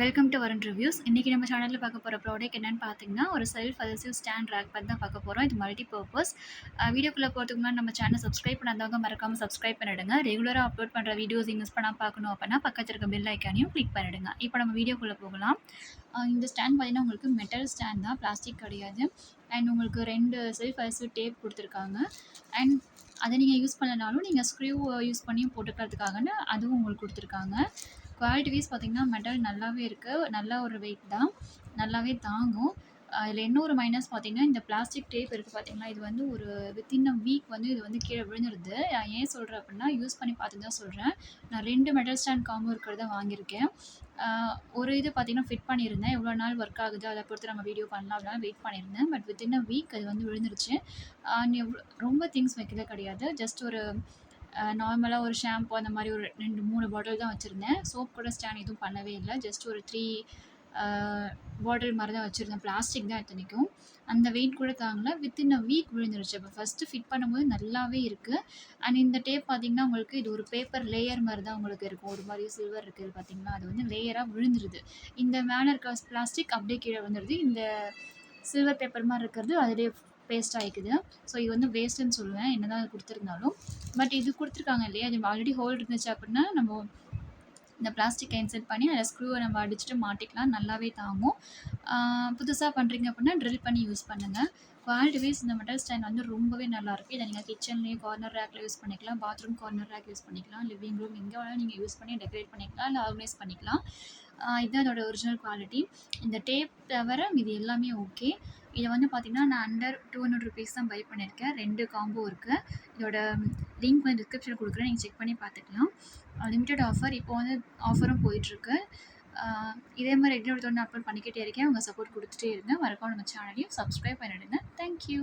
Welcome to வரன் reviews. இன்றைக்கி நம்ம சேனலில் பார்க்க போகிற ப்ராடக்ட் என்னென்னு பார்த்தீங்கன்னா, ஒரு செல்ஃப் அதசிவ் ஸ்டாண்ட் ரேக் பற்றி தான் பார்க்க போகிறோம். இது மல்டி பர்பஸ். வீடியோக்குள்ளே போகிறதுக்கு முன்னாடி நம்ம சேனல் சப்ஸ்கிரைப் பண்ணாதவங்க மறக்காமல் சப்ஸ்கிரைப் பண்ணிடுங்க. ரெகுலராக அப்லோட் பண்ணுற வீடியோஸ் மிஸ் பண்ணால் பார்க்கணும் அப்படின்னா பக்கத்தில் இருக்க பெல் ஐக்கானையும் கிளிக் பண்ணிடுங்க. இப்போ நம்ம வீடியோக்குள்ளே போகலாம். இந்த ஸ்டாண்ட் பார்த்தீங்கன்னா உங்களுக்கு மெட்டல் ஸ்டாண்ட் தான், பிளாஸ்டிக் கிடையாது. அண்ட் உங்களுக்கு 2 செல்ஃப் அதசிவ் டேப் கொடுத்துருக்காங்க. அண்ட் அதை நீங்கள் யூஸ் பண்ணனாலும் நீங்கள் ஸ்க்ரூ யூஸ் பண்ணியும் போட்டுக்கிறதுக்காகன்னு அதுவும் உங்களுக்கு கொடுத்துருக்காங்க. குவாலிட்டி வைஸ் பார்த்திங்கன்னா மெட்டல் நல்லாவே இருக்குது, நல்ல ஒரு வெயிட் தான், நல்லாவே தாங்கும். இதில் என்ன ஒரு மைனஸ் பார்த்திங்கன்னா, இந்த பிளாஸ்டிக் டேப் இருக்குது பார்த்திங்களா, இது வந்து ஒரு வித்தின் அ வீக் வந்து இது வந்து கீழே விழுந்துருது. ஏன் சொல்கிறேன் அப்படின்னா, யூஸ் பண்ணி பார்த்து தான் சொல்கிறேன். நான் 2 மெட்டல் ஸ்டாண்ட் காம்போ இருக்கிறத வாங்கியிருக்கேன். ஒரு இது பார்த்திங்கன்னா ஃபிட் பண்ணியிருந்தேன், எவ்வளோ நாள் ஒர்க் ஆகுது அதை பொறுத்து நம்ம வீடியோ பண்ணலாம் அப்படின்னா வெயிட் பண்ணியிருந்தேன். பட் வித்தின் அ வீக் அது வந்து விழுந்துருச்சு. ரொம்ப திங்ஸ் வைக்கல கிடையாது, ஜஸ்ட் ஒரு நார்மலாக ஒரு ஷாம்பு அந்த மாதிரி ஒரு 2-3 பாட்டில் தான் வச்சுருந்தேன். சோப் கூட ஸ்டாண்ட் எதுவும் பண்ணவே இல்லை, ஜஸ்ட் ஒரு 3 பாட்டில் மாதிரி தான் வச்சுருந்தேன். பிளாஸ்டிக் தான் இத்தனைக்கும். அந்த வெயிட் கூட தாங்கல, வித்தின் அ வீக் விழுந்துருச்சு. இப்போ ஃபஸ்ட்டு ஃபிட் பண்ணும்போது நல்லாவே இருக்குது. அண்ட் இந்த டேப் பார்த்திங்கன்னா உங்களுக்கு இது ஒரு பேப்பர் லேயர் மாதிரி தான் உங்களுக்கு இருக்கும். ஒரு மாதிரி சில்வர் இருக்குது பார்த்திங்கன்னா, அது வந்து லேயராக விழுந்துருது. இந்த மேலே இருக்க பிளாஸ்டிக் அப்படியே கீழே விழுந்துருது. இந்த சில்வர் பேப்பர் மாதிரி இருக்கிறது அதிலே பேஸ்ட் ஆகிக்குது. ஸோ இது வந்து வேஸ்ட்டுன்னு சொல்லுவேன், என்ன தான் கொடுத்துருந்தாலும். பட் இது கொடுத்துருக்காங்க இல்லையா, இது ஆல்ரெடி ஹோல் இருந்துச்சு அப்படின்னா நம்ம இந்த பிளாஸ்டிக்கை இன்செர்ட் பண்ணி அதில் ஸ்க்ரூவை நம்ம அடிச்சுட்டு மாட்டிக்கலாம், நல்லாவே தாங்கும். புதுசாக பண்ணுறீங்க அப்படின்னா ட்ரில் பண்ணி யூஸ் பண்ணுங்கள். குவாலிட்டி வைஸ் இந்த மெட்டல் ஸ்டாண்ட் வந்து ரொம்பவே நல்லாயிருக்கு. இதை நீங்கள் கிச்சன்லேயே கார்னர் ரேக்கில் யூஸ் பண்ணிக்கலாம், பாத்ரூம் கார்னர் ரேக் யூஸ் பண்ணிக்கலாம், லிவிங் ரூம் எங்கே வேணாலும் நீங்கள் யூஸ் பண்ணி டெக்கரேட் பண்ணிக்கலாம், இல்லை ஆர்கனைஸ் பண்ணிக்கலாம். இதுதான் அதோட ஒரிஜினல் குவாலிட்டி. இந்த டேப் தவிர இது எல்லாமே ஓகே. இதை வந்து பார்த்திங்கன்னா நான் அண்டர் 200 ருபீஸ் தான் பை பண்ணியிருக்கேன். 2 காம்போ இருக்குது. இதோட லிங்க் வந்து டிஸ்கிரிப்ஷனில் கொடுக்குறேன், நீங்கள் செக் பண்ணி பார்த்துக்கலாம். லிமிட்டட் ஆஃபர், இப்போ வந்து ஆஃபரும் போயிட்டுருக்கு. இதே மாதிரி ரெகுலர் அப்லோட் பண்ணிக்கிட்டே இருக்கேன். உங்கள் சப்போர்ட் கொடுத்துட்டே இருங்க. மறக்காம நம்ம சேனலையும் சப்ஸ்கிரைப் பண்ணிடுங்க. தேங்க்யூ.